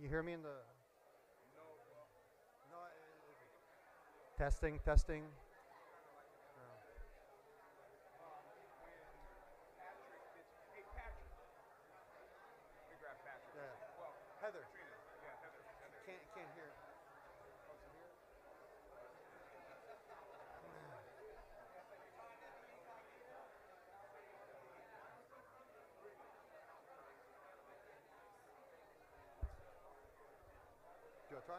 You hear me in the? No. Testing, testing. Yeah. Heather. Can't hear. Do I try?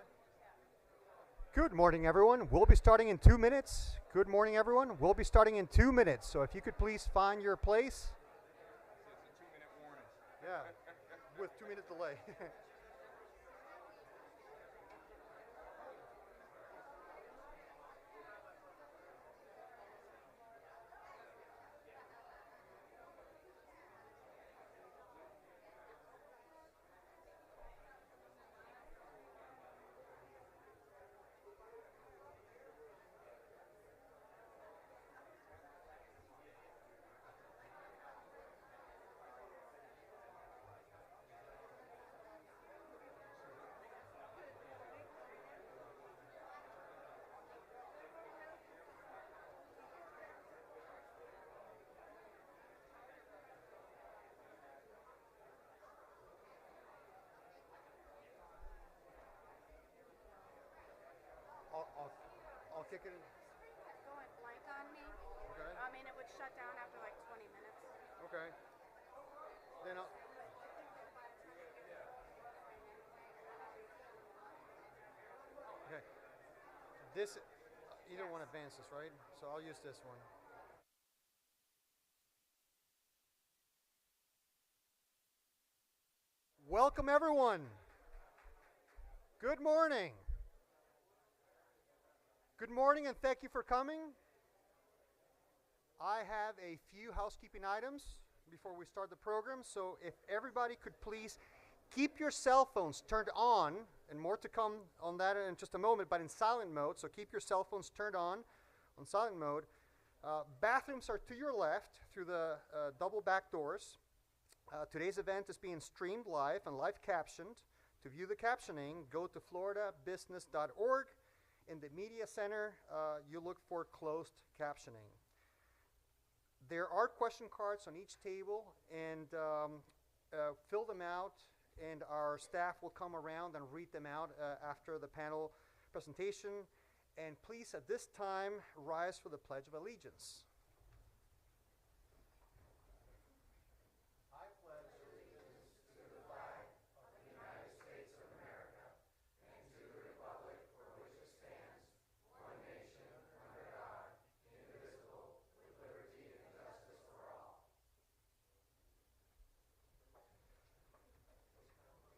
Good morning, everyone. We'll be starting in 2 minutes. Good morning, everyone. We'll be starting in 2 minutes. So if you could please find your place. It's a 2-minute warning. Yeah, with 2 minute delay. I'll kick it in. Go went blank on me. Okay. I mean, it would shut down after like 20 minutes. Okay. Then I'll. Okay. This, you don't want to advance this, right? So I'll use this one. Welcome, everyone. Good morning. Good morning, and thank you for coming. I have a few housekeeping items before we start the program, so if everybody could please keep your cell phones turned on, and more to come on that in just a moment, but in silent mode, so keep your cell phones turned on silent mode. Bathrooms are to your left through the double back doors. Today's event is being streamed live and live captioned. To view the captioning, go to floridabusiness.org. In the media center, you look for closed captioning. There are question cards on each table, and fill them out, and our staff will come around and read them out after the panel presentation. And please, at this time, rise for the Pledge of Allegiance.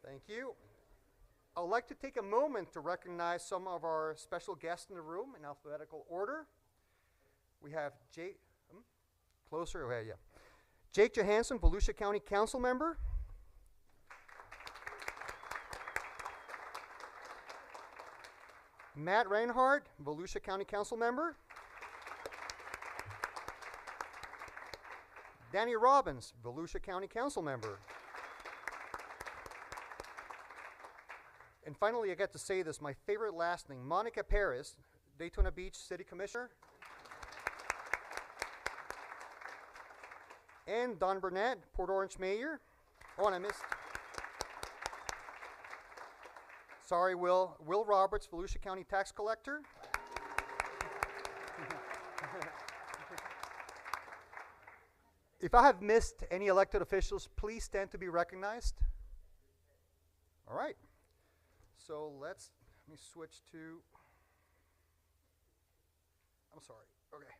Thank you. I would like to take a moment to recognize some of our special guests in the room in alphabetical order. We have Jake, closer, oh, yeah. Jake Johansson, Volusia County Council Member. Matt Reinhardt, Volusia County Council Member. Danny Robbins, Volusia County Council Member. And finally, I get to say this, my favorite last name, Monica Paris, Daytona Beach City Commissioner. And Don Burnett, Port Orange Mayor. Oh, and I missed. Sorry, Will Roberts, Volusia County Tax Collector. If I have missed any elected officials, please stand to be recognized. All right. So let me switch to, I'm sorry, okay.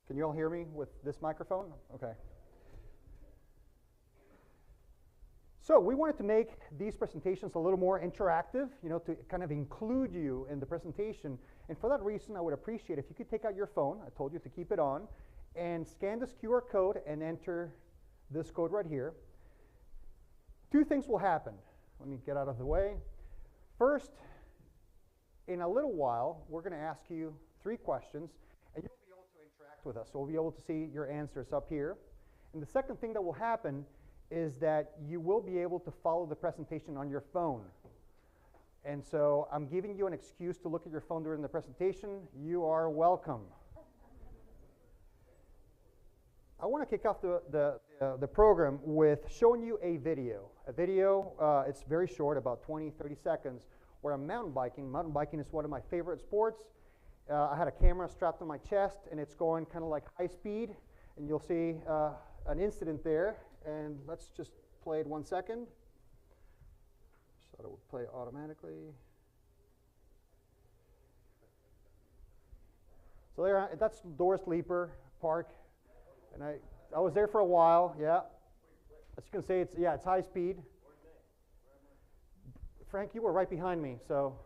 Can you all hear me with this microphone? Okay. So we wanted to make these presentations a little more interactive, to kind of include you in the presentation. And for that reason, I would appreciate if you could take out your phone, I told you to keep it on, and scan this QR code and enter this code right here. Two things will happen. Let me get out of the way. First, in a little while, we're going to ask you 3 questions, and you'll be able to interact with us. So we'll be able to see your answers up here. And the second thing that will happen is that you will be able to follow the presentation on your phone. And so I'm giving you an excuse to look at your phone during the presentation. You are welcome. I want to kick off the program with showing you a video. It's very short, about 20, 30 seconds, where I'm mountain biking. Mountain biking is one of my favorite sports. I had a camera strapped on my chest, and it's going kind of like high speed. And you'll see an incident there. And let's just play it 1 second. So it will play automatically. So there, that's Doris Leaper Park. And I was there for a while, yeah. As you can see, it's high speed. Frank, you were right behind me, so.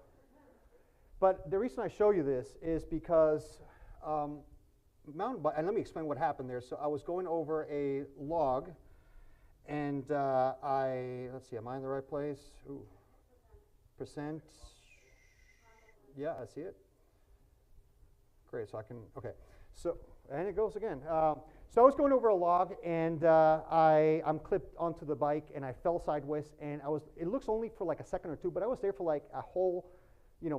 But the reason I show you this is because mountain bike, and let me explain what happened there. So I was going over a log, and let's see, am I in the right place? Ooh. Percent. Yeah, I see it. Great, so I can, okay. So, and it goes again. So I was going over a log, and I'm clipped onto the bike, and I fell sideways, and it looks only for like a second or two, but I was there for like a whole,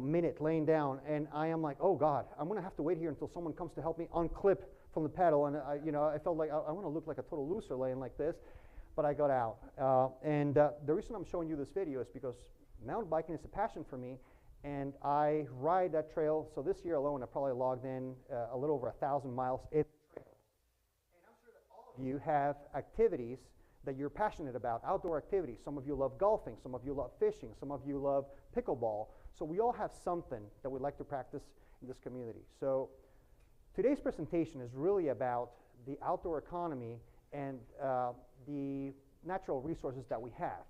minute laying down, and I am like, oh God, I'm gonna have to wait here until someone comes to help me unclip from the pedal, and I felt like I want to look like a total loser laying like this, but I got out. And the reason I'm showing you this video is because mountain biking is a passion for me, and I ride that trail. So this year alone, I probably logged in a little over 1,000 miles. And I'm sure that all of you have activities that you're passionate about, outdoor activities. Some of you love golfing, some of you love fishing, some of you love pickleball. So we all have something that we like to practice in this community. So today's presentation is really about the outdoor economy and the natural resources that we have.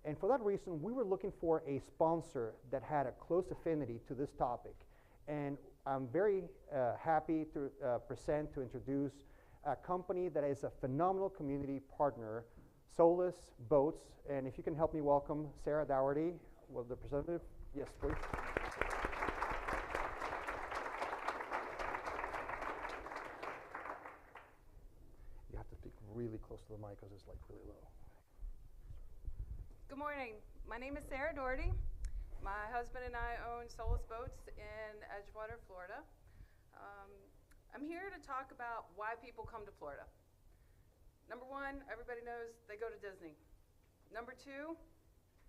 And for that reason, we were looking for a sponsor that had a close affinity to this topic. And I'm very happy to introduce a company that is a phenomenal community partner, Solus Boats. And if you can help me welcome Sarah Dougherty, the representative. Yes, please. You have to speak really close to the mic because it's like really low. Good morning. My name is Sarah Dougherty. My husband and I own Solus Boats in Edgewater, Florida. I'm here to talk about why people come to Florida. Number one, everybody knows they go to Disney. Number two,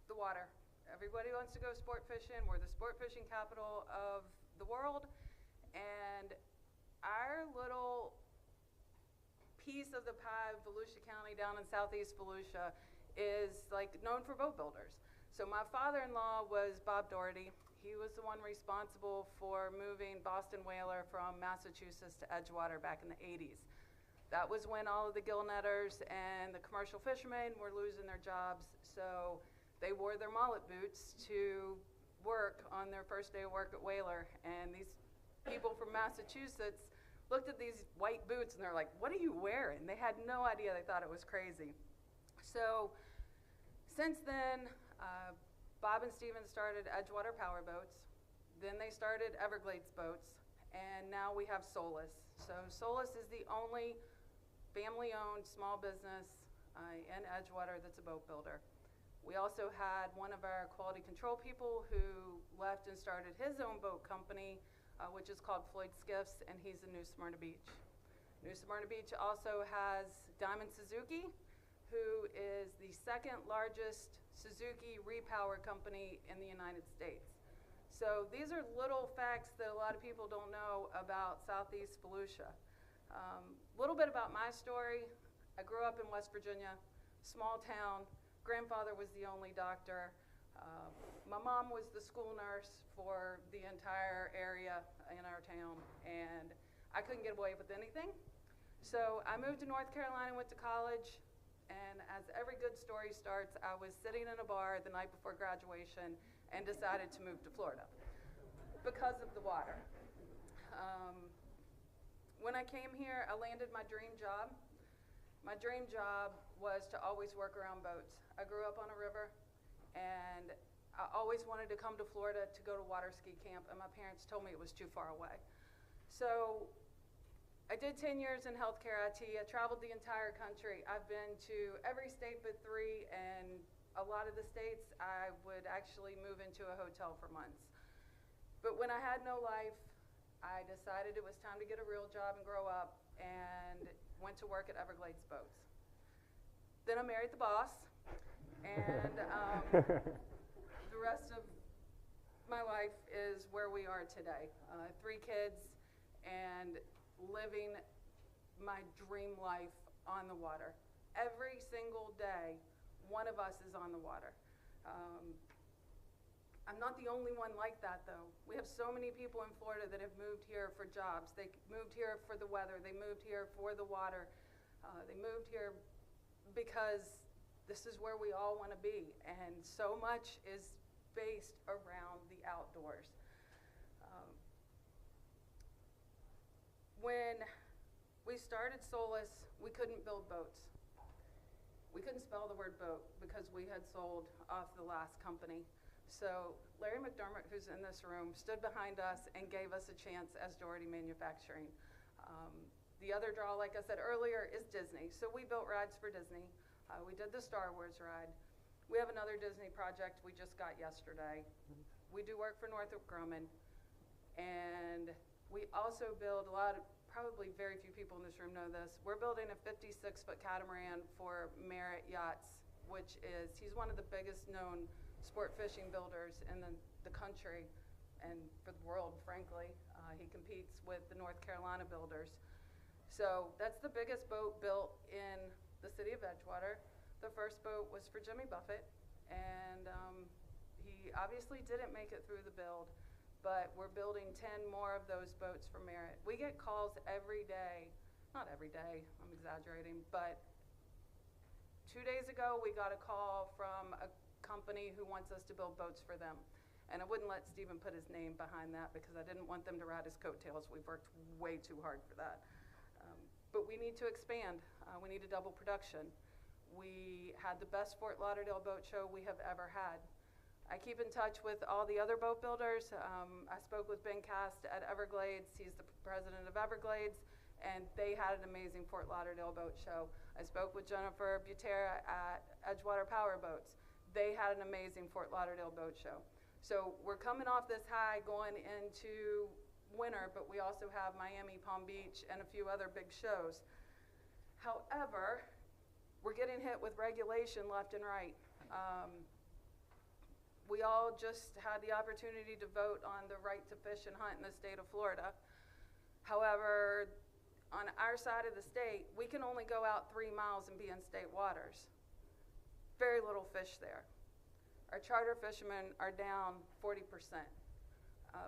the water. Everybody wants to go sport fishing. We're the sport fishing capital of the world. And our little piece of the pie of Volusia County down in southeast Volusia is like known for boat builders. So my father-in-law was Bob Dougherty. He was the one responsible for moving Boston Whaler from Massachusetts to Edgewater back in the 80s. That was when all of the gill netters and the commercial fishermen were losing their jobs. So they wore their mullet boots to work on their first day of work at Whaler. And these people from Massachusetts looked at these white boots and they're like, what are you wearing? They had no idea. They thought it was crazy. So since then, Bob and Steven started Edgewater Power Boats. Then they started Everglades Boats. And now we have Solus. So Solus is the only family-owned small business in Edgewater that's a boat builder. We also had one of our quality control people who left and started his own boat company, which is called Floyd Skiffs, and he's in New Smyrna Beach. New Smyrna Beach also has Diamond Suzuki, who is the second largest Suzuki repower company in the United States. So these are little facts that a lot of people don't know about Southeast Volusia. Little bit about my story. I grew up in West Virginia, small town. Grandfather was the only doctor. My mom was the school nurse for the entire area in our town, and I couldn't get away with anything. So I moved to North Carolina, went to college, and as every good story starts, I was sitting in a bar the night before graduation and decided to move to Florida because of the water. When I came here, I landed my dream job. My dream job was to always work around boats. I grew up on a river, and I always wanted to come to Florida to go to water ski camp, and my parents told me it was too far away. So I did 10 years in healthcare IT. I traveled the entire country. I've been to every state but 3 and a lot of the states, I would actually move into a hotel for months. But when I had no life, I decided it was time to get a real job and grow up, and went to work at Everglades Boats. Then I married the boss, and the rest of my life is where we are today. 3 kids and living my dream life on the water. Every single day, one of us is on the water. I'm not the only one like that, though. We have so many people in Florida that have moved here for jobs. They moved here for the weather. They moved here for the water. They moved here because this is where we all want to be, and so much is based around the outdoors. When we started Solace, we couldn't build boats. We couldn't spell the word boat because we had sold off the last company. So Larry McDermott, who's in this room, stood behind us and gave us a chance as Doherty Manufacturing. The other draw, like I said earlier, is Disney. So we built rides for Disney. We did the Star Wars ride. We have another Disney project we just got yesterday. We do work for Northrop Grumman. And we also build a lot of, probably very few people in this room know this, we're building a 56-foot catamaran for Merritt Yachts, which is, he's one of the biggest known sport fishing builders in the country and for the world, frankly. He competes with the North Carolina builders. So that's the biggest boat built in the city of Edgewater. The first boat was for Jimmy Buffett, and he obviously didn't make it through the build, but we're building 10 more of those boats for Merritt. We get calls every day, not every day, I'm exaggerating, but 2 days ago we got a call from a company who wants us to build boats for them. And I wouldn't let Stephen put his name behind that because I didn't want them to ride his coattails. We've worked way too hard for that. But we need to expand. We need to double production. We had the best Fort Lauderdale boat show we have ever had. I keep in touch with all the other boat builders. I spoke with Ben Cast at Everglades. He's the president of Everglades, and they had an amazing Fort Lauderdale boat show. I spoke with Jennifer Butera at Edgewater Power Boats. They had an amazing Fort Lauderdale boat show. So we're coming off this high going into winter, but we also have Miami, Palm Beach, and a few other big shows. However, we're getting hit with regulation left and right. We all just had the opportunity to vote on the right to fish and hunt in the state of Florida. However, on our side of the state, we can only go out 3 miles and be in state waters. Very little fish there. Our charter fishermen are down 40%.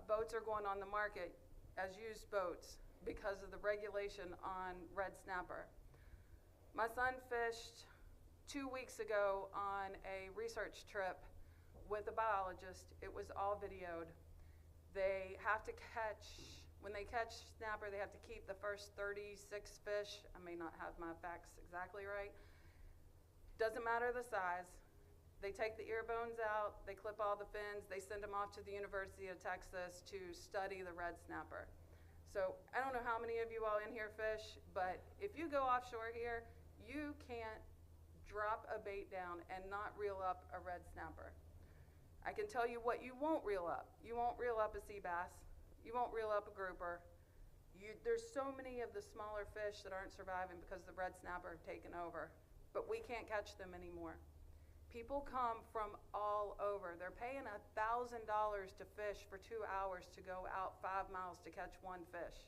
Boats are going on the market as used boats because of the regulation on red snapper. My son fished 2 weeks ago on a research trip with a biologist. It was all videoed. They have to catch, when they catch snapper, they have to keep the first 36 fish. I may not have my facts exactly right. Doesn't matter the size. They take the ear bones out, they clip all the fins, they send them off to the University of Texas to study the red snapper. So I don't know how many of you all in here fish, but if you go offshore here, you can't drop a bait down and not reel up a red snapper. I can tell you what you won't reel up. You won't reel up a sea bass. You won't reel up a grouper. There's so many of the smaller fish that aren't surviving because the red snapper have taken over, but we can't catch them anymore. People come from all over. They're paying $1,000 to fish for 2 hours to go out 5 miles to catch one fish.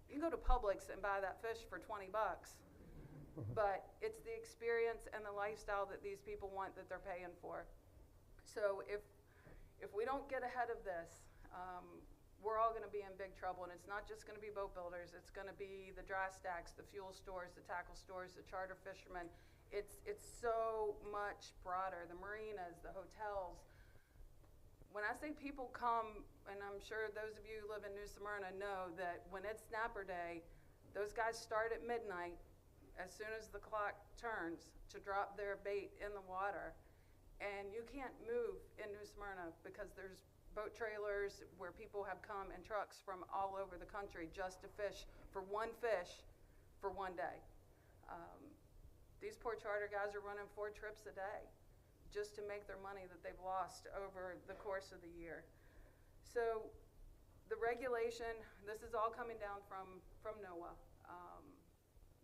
You can go to Publix and buy that fish for 20 bucks, but it's the experience and the lifestyle that these people want that they're paying for. So if we don't get ahead of this, we're all going to be in big trouble, and it's not just going to be boat builders. It's going to be the dry stacks, the fuel stores, the tackle stores, the charter fishermen. It's so much broader, the marinas, the hotels. When I say people come, and I'm sure those of you who live in New Smyrna know that when it's snapper day, those guys start at midnight as soon as the clock turns to drop their bait in the water. And you can't move in New Smyrna because there's boat trailers where people have come in trucks from all over the country just to fish for one day. These poor charter guys are running 4 trips a day. just to make their money that they've lost over the course of the year. So the regulation, this is all coming down from NOAA,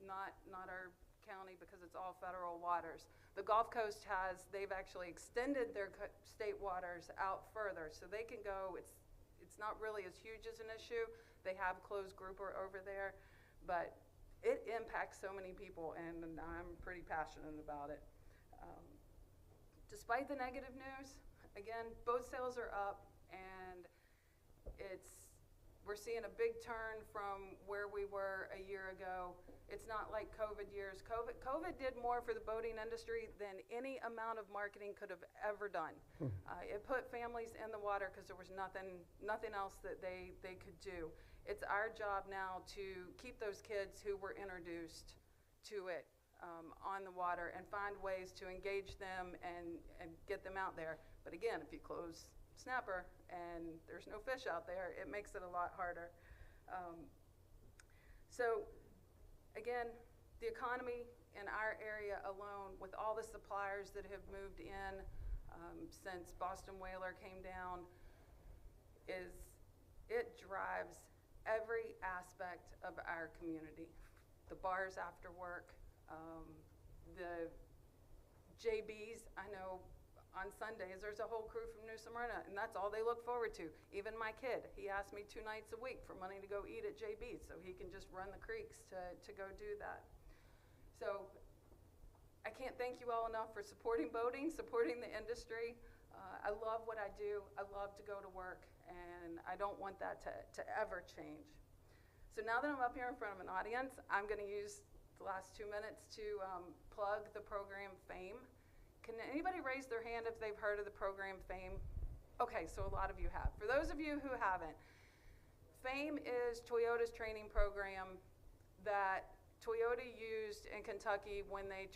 not our county, because it's all federal waters. The Gulf Coast they've actually extended their state waters out further, so they can go, it's not really as huge as an issue. They have closed grouper over there, but it impacts so many people, and I'm pretty passionate about it. Despite the negative news, again, boat sales are up, and we're seeing a big turn from where we were a year ago. It's not like COVID years. COVID did more for the boating industry than any amount of marketing could have ever done. It put families in the water because there was nothing else that they could do. It's our job now to keep those kids who were introduced to it on the water and find ways to engage them and get them out there. But again, if you close snapper and there's no fish out there, it makes it a lot harder. So again, the economy in our area alone, with all the suppliers that have moved in since Boston Whaler came down, it drives every aspect of our community. The bars after work, the JBs, I know on Sundays there's a whole crew from New Smyrna, and that's all they look forward to. Even my kid, he asked me 2 nights a week for money to go eat at JB's so he can just run the creeks to go do that. So I can't thank you all enough for supporting boating, supporting the industry. I love what I do. I love to go to work, and I don't want that to ever change. So now that I'm up here in front of an audience, I'm going to use the last 2 minutes to plug the program FAME. Can anybody raise their hand if they've heard of the program FAME? Okay, so a lot of you have. For those of you who haven't, FAME is Toyota's training program that Toyota used in Kentucky when they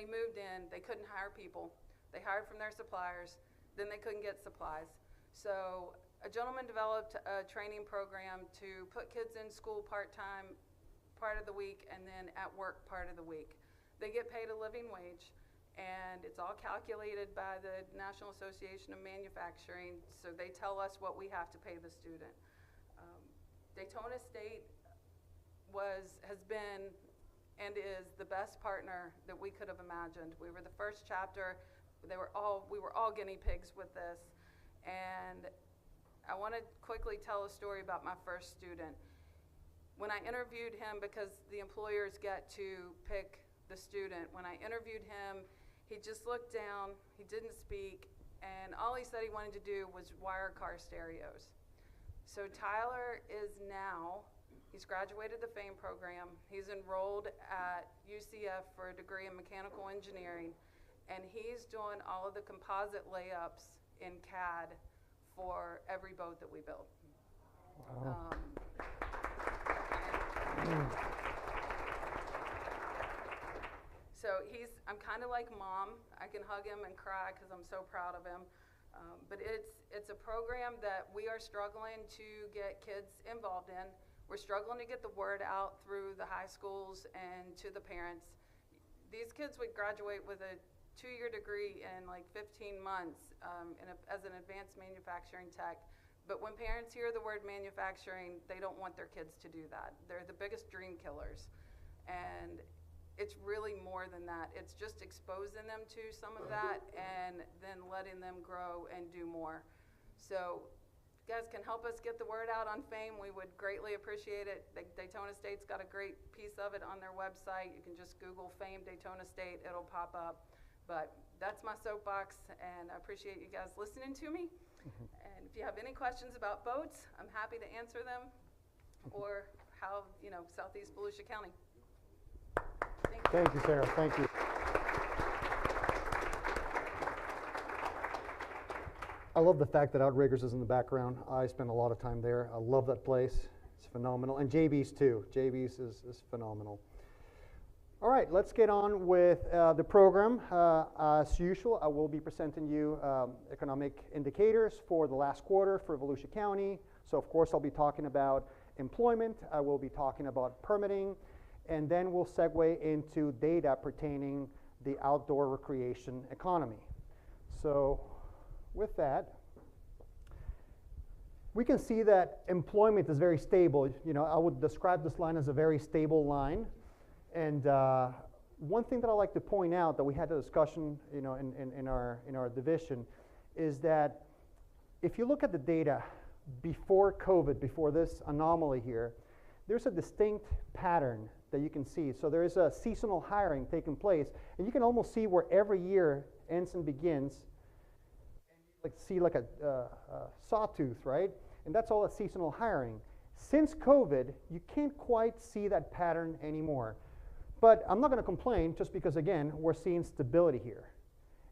moved in. They couldn't hire people. They hired from their suppliers. Then they couldn't get supplies. So a gentleman developed a training program to put kids in school part-time part of the week and then at work part of the week. They get paid a living wage, and it's all calculated by the National Association of Manufacturing, so they tell us what we have to pay the student. Daytona State has been and is the best partner that we could have imagined. We were the first chapter. We were all guinea pigs with this, and I want to quickly tell a story about my first student. When I interviewed him, because the employers get to pick the student, when I interviewed him, he just looked down, he didn't speak, and all he said he wanted to do was wire car stereos. So Tyler he's graduated the FAME program, he's enrolled at UCF for a degree in mechanical engineering, and he's doing all of the composite layups in CAD for every boat that we build. Wow. So I'm kind of like Mom. I can hug him and cry because I'm so proud of him. But it's a program that we are struggling to get kids involved in. We're struggling to get the word out through the high schools and to the parents. These kids would graduate with a 2-year degree in like 15 months as an advanced manufacturing tech. But when parents hear the word manufacturing, they don't want their kids to do that. They're the biggest dream killers. And it's really more than that. It's just exposing them to some of that and then letting them grow and do more. So if you guys can help us get the word out on FAME, we would greatly appreciate it. Daytona State's got a great piece of it on their website. You can just Google FAME Daytona State, it'll pop up. But that's my soapbox, and I appreciate you guys listening to me. And if you have any questions about boats, I'm happy to answer them, or how, Southeast Volusia County. Thank you, Sarah. Thank you. I love the fact that Outriggers is in the background. I spend a lot of time there. I love that place. It's phenomenal. And JB's too. JB's is phenomenal. All right, let's get on with the program. As usual, I will be presenting you economic indicators for the last quarter for Volusia County. So of course I'll be talking about employment. I will be talking about permitting. And then we'll segue into data pertaining the outdoor recreation economy. So with that, we can see that employment is very stable. You know, I would describe this line as a very stable line. And one thing that I like to point out that we had a discussion, you know, in our division, is that if you look at the data before COVID, before this anomaly here, there's a distinct pattern that you can see. So there is a seasonal hiring taking place, and you can almost see where every year ends and begins. Like see like a sawtooth, right? And that's all a seasonal hiring. Since COVID, you can't quite see that pattern anymore. But I'm not going to complain just because, again, we're seeing stability here.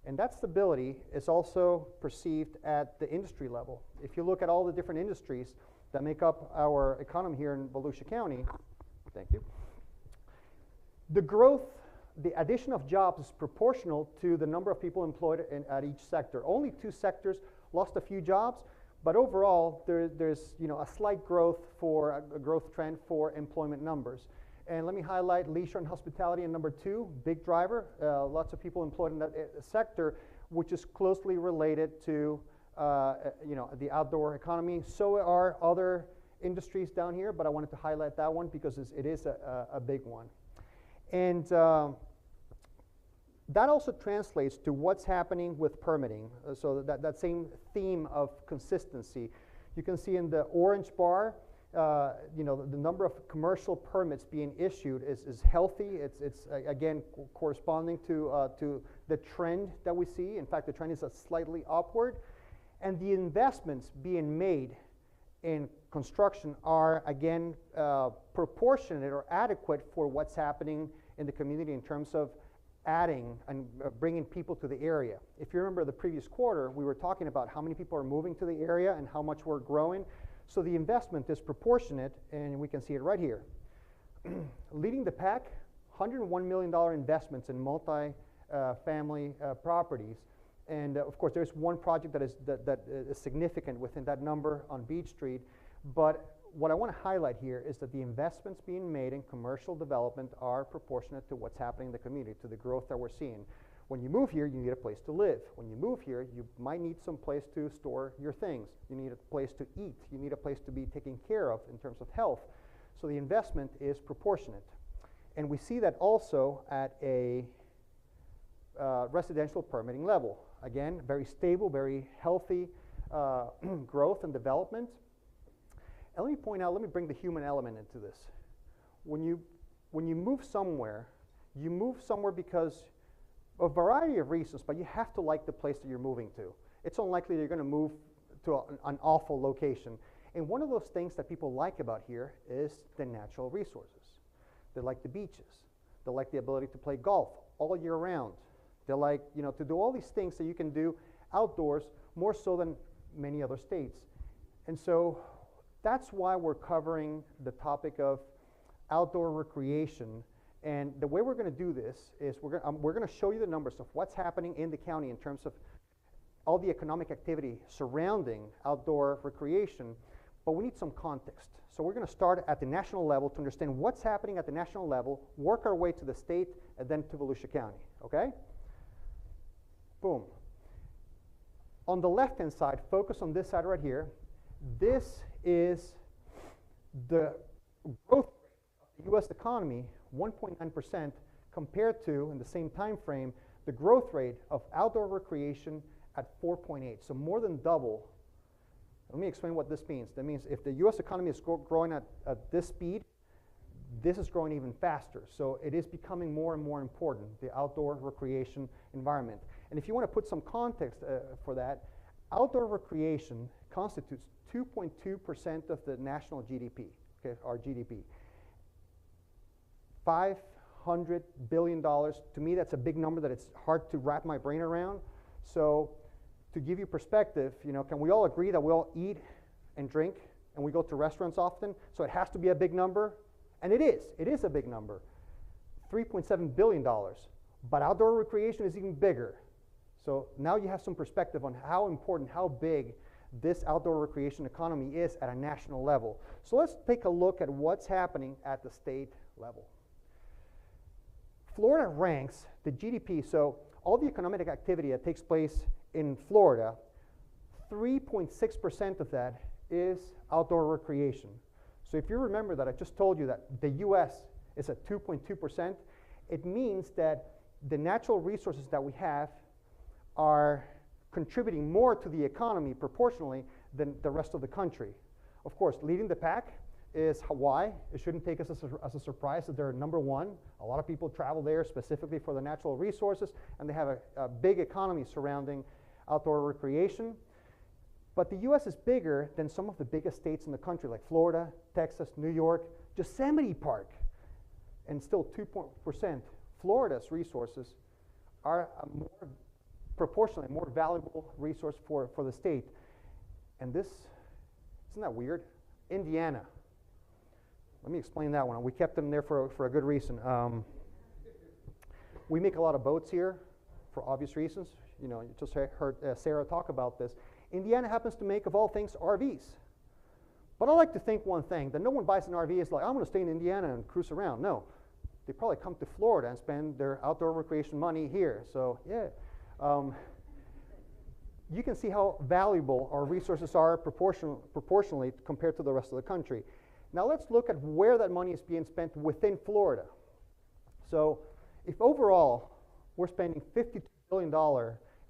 And that stability is also perceived at the industry level. If you look at all the different industries that make up our economy here in Volusia County, thank you, the growth, the addition of jobs is proportional to the number of people employed at each sector. Only 2 sectors lost a few jobs, but overall there's you know, a slight growth for a growth trend for employment numbers. And let me highlight leisure and hospitality in number 2, big driver. Lots of people employed in that sector, which is closely related to you know, the outdoor economy. So are other industries down here, but I wanted to highlight that one because it is a big one. And that also translates to what's happening with permitting. So that same theme of consistency. You can see in the orange bar, you know, the number of commercial permits being issued is healthy. It's again corresponding to the trend that we see. In fact, the trend is slightly upward. And the investments being made in construction are, again, proportionate or adequate for what's happening in the community in terms of adding and bringing people to the area. If you remember the previous quarter, we were talking about how many people are moving to the area and how much we're growing. So the investment is proportionate, and we can see it right here. Leading the pack, $101 million investments in multi-family properties. And of course, there's one project that is significant within that number on Beach Street. But what I want to highlight here is that the investments being made in commercial development are proportionate to what's happening in the community, to the growth that we're seeing. When you move here, you need a place to live. When you move here, you might need some place to store your things. You need a place to eat. You need a place to be taken care of in terms of health. So the investment is proportionate. And we see that also at a residential permitting level. Again, very stable, very healthy growth and development. And let me point out, let me bring the human element into this. When you move somewhere because a variety of reasons, but you have to like the place that you're moving to. It's unlikely that you're going to move to an awful location. And one of those things that people like about here is the natural resources. They like the beaches. They like the ability to play golf all year round. They like, you know, to do all these things that you can do outdoors more so than many other states. And so that's why we're covering the topic of outdoor recreation. And the way we're going to do this is we're going to show you the numbers of what's happening in the county in terms of all the economic activity surrounding outdoor recreation, but we need some context. So we're going to start at the national level to understand what's happening at the national level, work our way to the state, and then to Volusia County, okay? Boom. On the left-hand side, focus on this side right here. This is the growth rate of the U.S. economy, 1.9%, compared to, in the same time frame, the growth rate of outdoor recreation at 4.8, so more than double. Let me explain what this means. That means if the U.S. economy is growing at this speed, this is growing even faster. So it is becoming more and more important, the outdoor recreation environment. And if you want to put some context for that, outdoor recreation constitutes 2.2% of the national GDP, okay, our GDP. $500 billion, to me that's a big number that it's hard to wrap my brain around. So to give you perspective, you know, can we all agree that we all eat and drink and we go to restaurants often? So it has to be a big number, and it is a big number, $3.7 billion. But outdoor recreation is even bigger. So now you have some perspective on how important, how big this outdoor recreation economy is at a national level. So let's take a look at what's happening at the state level. Florida ranks the GDP, so all the economic activity that takes place in Florida, 3.6% of that is outdoor recreation. So if you remember that I just told you that the US is at 2.2%, it means that the natural resources that we have are contributing more to the economy proportionally than the rest of the country. Of course, leading the pack is Hawaii. It shouldn't take us as a surprise that they're number one. A lot of people travel there specifically for the natural resources, and they have a big economy surrounding outdoor recreation. But the US is bigger than some of the biggest states in the country, like Florida, Texas, New York, Yosemite Park, and still 2%. Florida's resources are proportionally more valuable resource for the state. And this, isn't that weird? Indiana. Let me explain that one. We kept them there for a good reason. We make a lot of boats here for obvious reasons. You know, you just heard Sarah talk about this. Indiana happens to make, of all things, RVs. But I like to think one thing, that no one buys an RV is like, I'm going to stay in Indiana and cruise around. No. They probably come to Florida and spend their outdoor recreation money here. So, yeah. You can see how valuable our resources are proportionally compared to the rest of the country. Now let's look at where that money is being spent within Florida. So if overall we're spending $52 billion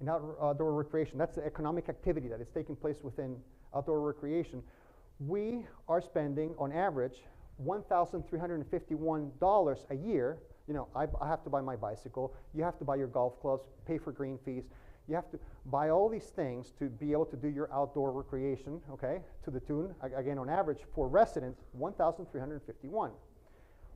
in outdoor recreation, that's the economic activity that is taking place within outdoor recreation, we are spending on average $1,351 a year. You know, I have to buy my bicycle, you have to buy your golf clubs, pay for green fees. You have to buy all these things to be able to do your outdoor recreation, okay, to the tune, again, on average, for residents, $1,351.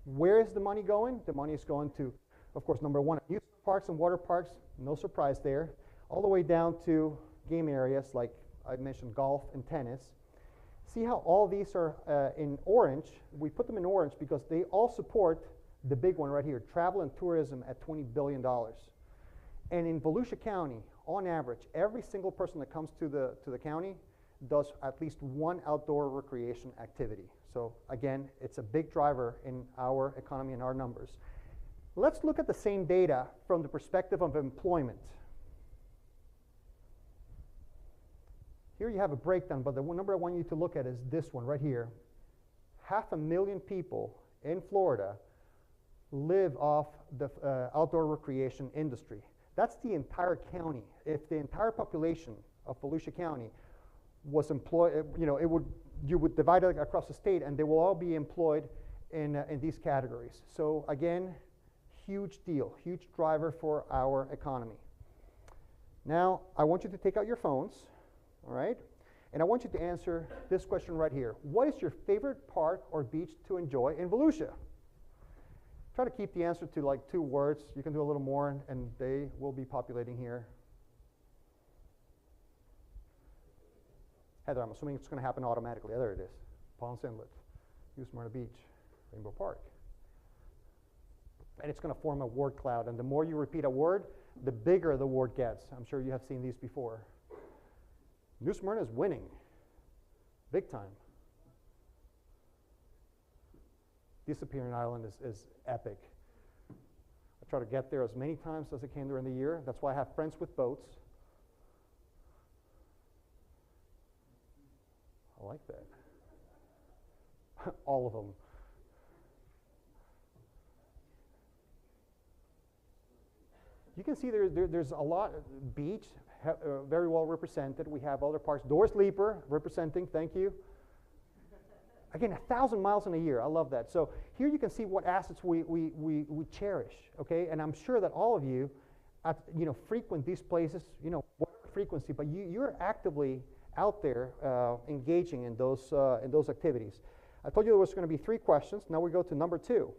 Where is the money going? The money is going to, of course, number one, amusement parks and water parks, no surprise there, all the way down to game areas like I mentioned, golf and tennis. See how all these are in orange? We put them in orange because they all support the big one right here, travel and tourism at $20 billion. And in Volusia County, on average, every single person that comes to the county does at least one outdoor recreation activity. So again, it's a big driver in our economy and our numbers. Let's look at the same data from the perspective of employment. Here you have a breakdown, but the number I want you to look at is this one right here. 500,000 people in Florida live off the outdoor recreation industry. That's the entire county. If the entire population of Volusia County was employed, you know, you would divide it across the state, and they will all be employed in these categories. So again, huge deal, huge driver for our economy. Now, I want you to take out your phones, all right? And I want you to answer this question right here. What is your favorite park or beach to enjoy in Volusia? Try to keep the answer to like 2 words. You can do a little more, and they will be populating here. Heather, I'm assuming it's going to happen automatically. There it is. Palms Inlet, New Smyrna Beach, Rainbow Park. And it's going to form a word cloud. And the more you repeat a word, the bigger the word gets. I'm sure you have seen these before. New Smyrna is winning. Big time. Disappearing Island is epic. I try to get there as many times as I can during the year. That's why I have friends with boats. I like that. All of them. You can see there's a lot. Beach, very well represented. We have other parks. Doors Leaper representing, thank you. Again, 1,000 miles in a year. I love that. So here you can see what assets we cherish, okay? And I'm sure that all of you, frequent these places, whatever frequency, but you're actively out there engaging in those activities. I told you there was going to be 3 questions. Now we go to number 2.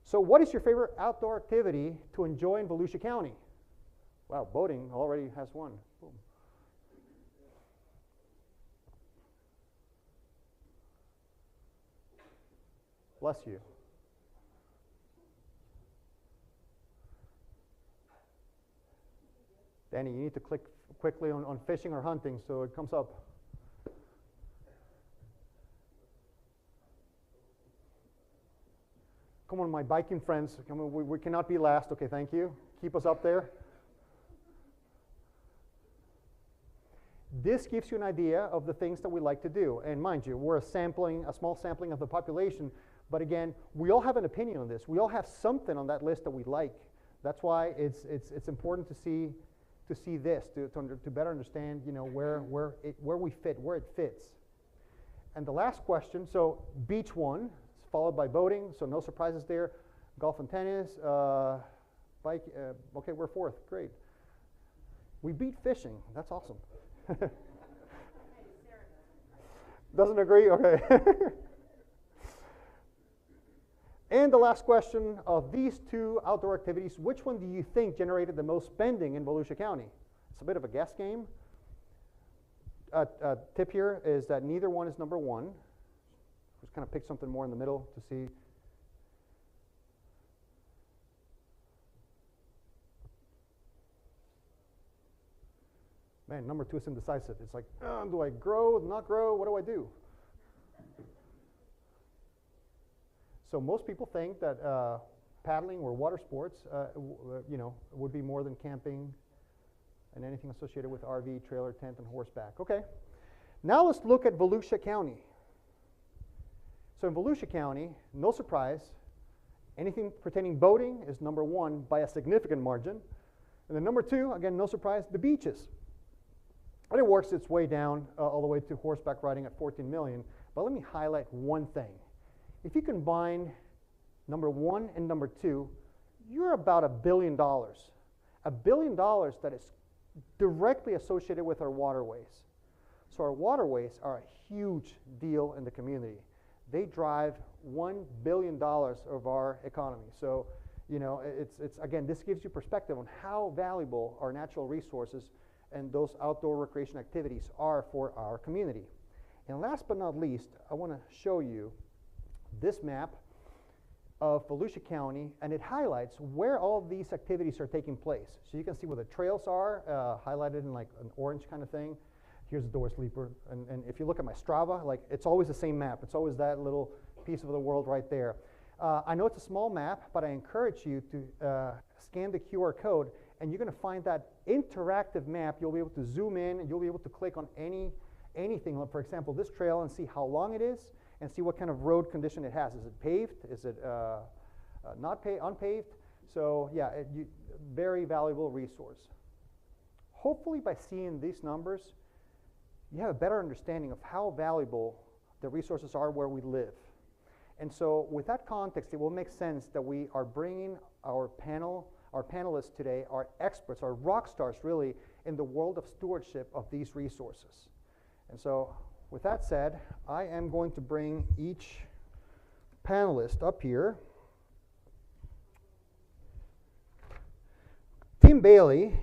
So what is your favorite outdoor activity to enjoy in Volusia County? Wow, boating already has one. Boom. Bless you. Danny, you need to click quickly on fishing or hunting so it comes up. Come on, my biking friends. Come on, we cannot be last. Okay, thank you. Keep us up there. This gives you an idea of the things that we like to do. And mind you, we're a small sampling of the population. But again, we all have an opinion on this. We all have something on that list that we like. That's why it's important to see this to better understand, you know, where we fit, where it fits. And the last question, so beach won, followed by boating, so no surprises there. Golf and tennis, bike. Okay, we're fourth. Great. We beat fishing. That's awesome. Doesn't agree? Okay. And the last question, of these two outdoor activities, which one do you think generated the most spending in Volusia County? It's a bit of a guess game. Tip here is that neither one is number one. Just kind of pick something more in the middle to see. Man, number two is indecisive. It's like, do I grow, not grow? What do I do? So most people think that paddling or water sports, you know, would be more than camping and anything associated with RV, trailer, tent, and horseback. Okay. Now let's look at Volusia County. So in Volusia County, no surprise, anything pertaining boating is number one by a significant margin. And then number two, again, no surprise, the beaches. And it works its way down all the way to horseback riding at 14 million. But let me highlight one thing. If you combine number one and number two, you're about $1 billion. $1 billion that is directly associated with our waterways. So our waterways are a huge deal in the community. They drive $1 billion of our economy. So, you know, it's again, this gives you perspective on how valuable our natural resources and those outdoor recreation activities are for our community. And last but not least, I want to show you this map of Volusia County, and it highlights where all of these activities are taking place. So you can see where the trails are, highlighted in like an orange kind of thing. Here's the door sleeper, and if you look at my Strava, like it's always the same map. It's always that little piece of the world right there. I know it's a small map, but I encourage you to scan the QR code, and you're going to find that interactive map. You'll be able to zoom in, and you'll be able to click on anything. For example, this trail, and see how long it is, and see what kind of road condition it has. Is it paved? Is it not unpaved? So yeah, very valuable resource. Hopefully by seeing these numbers, you have a better understanding of how valuable the resources are where we live. And so with that context, it will make sense that we are bringing our panelists today, our experts, our rock stars really, in the world of stewardship of these resources. And so with that said, I am going to bring each panelist up here. Tim Baylie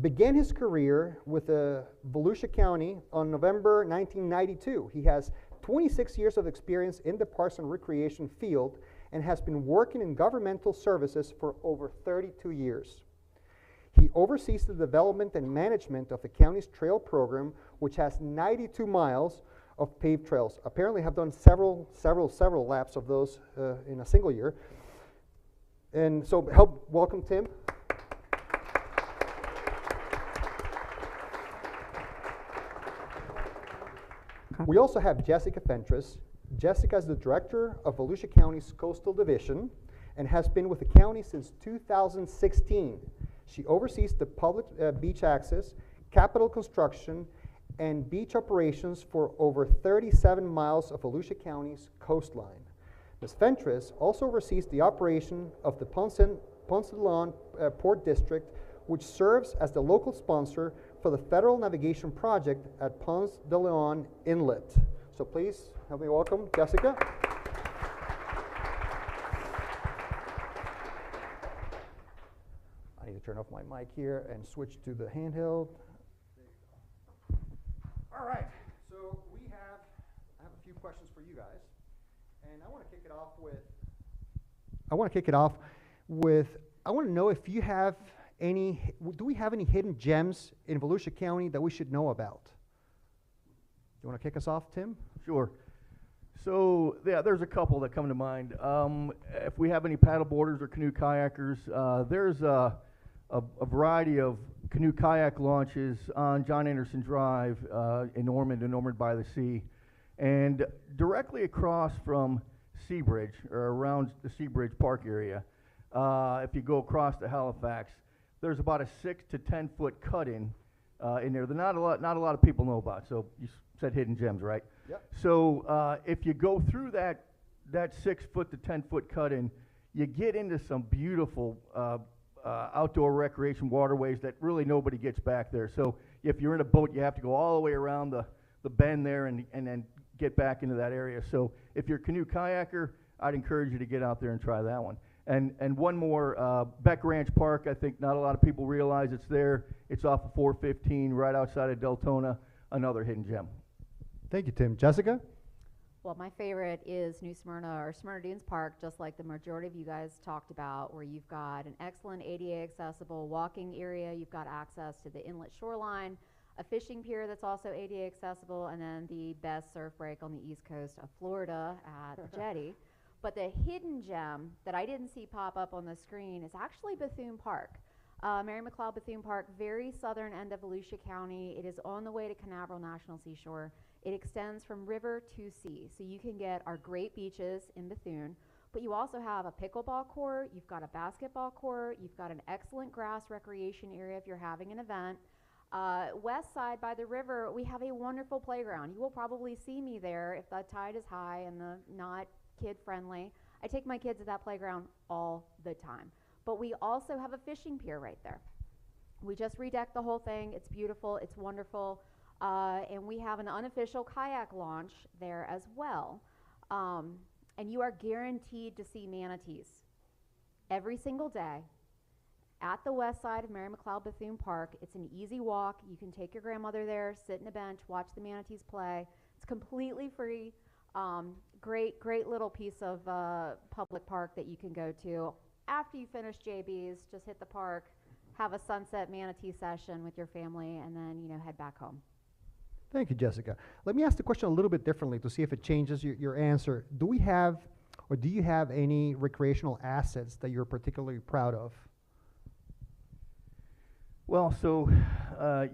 began his career with Volusia County on November 1992. He has 26 years of experience in the Parks and Recreation field and has been working in governmental services for over 32 years. He oversees the development and management of the county's trail program, which has 92 miles of paved trails. Apparently have done several laps of those in a single year. And so welcome Tim. We also have Jessica Fentress. Jessica is the director of Volusia County's Coastal Division and has been with the county since 2016. She oversees the public beach access, capital construction, and beach operations for over 37 miles of Volusia County's coastline. Ms. Fentress also oversees the operation of the Ponce de Leon Port District, which serves as the local sponsor for the Federal Navigation Project at Ponce de Leon Inlet. So please help me welcome Jessica. I need to turn off my mic here and switch to the handheld. All right, so I have a few questions for you guys, and I want to kick it off with, I want to know if you have do we have any hidden gems in Volusia County that we should know about? You want to kick us off, Tim? Sure. So yeah, there's a couple that come to mind. If we have any paddle boarders or canoe kayakers, there's a variety of canoe kayak launches on John Anderson Drive in Ormond by the Sea, and directly across from Seabridge or around the Seabridge Park area. If you go across to Halifax, there's about a 6 to 10 foot cut-in in there that not a lot of people know about. So you said hidden gems, right? Yep. So if you go through that 6 foot to 10 foot cut-in, you get into some beautiful outdoor recreation waterways that really nobody gets back there. So if you're in a boat, you have to go all the way around the bend there and then get back into that area. So if you're a canoe kayaker, I'd encourage you to get out there and try that one. And one more, Beck Ranch Park, I think not a lot of people realize it's there. It's off of 415 right outside of Deltona, another hidden gem. Thank you, Tim. Jessica? Well, my favorite is New Smyrna or Smyrna Dunes Park, just like the majority of you guys talked about, where you've got an excellent ADA accessible walking area, you've got access to the inlet shoreline, a fishing pier that's also ADA accessible, and then the best surf break on the east coast of Florida at the jetty. But the hidden gem that I didn't see pop up on the screen is actually Bethune Park. Mary McLeod Bethune Park, very southern end of Volusia County. It is on the way to Canaveral National Seashore. It extends from river to sea, so you can get our great beaches in Bethune, but you also have a pickleball court, you've got a basketball court, you've got an excellent grass recreation area if you're having an event. West side by the river, we have a wonderful playground. You will probably see me there if the tide is high and not kid-friendly. I take my kids to that playground all the time. But we also have a fishing pier right there. We just redecked the whole thing. It's beautiful, it's wonderful. And we have an unofficial kayak launch there as well. And you are guaranteed to see manatees every single day at the west side of Mary McLeod Bethune Park. It's an easy walk. You can take your grandmother there, sit in a bench, watch the manatees play. It's completely free. Great little piece of public park that you can go to. After you finish JB's, just hit the park, have a sunset manatee session with your family, and then head back home. Thank you, Jessica. Let me ask the question a little bit differently to see if it changes your answer. Do you have any recreational assets that you're particularly proud of? Well, so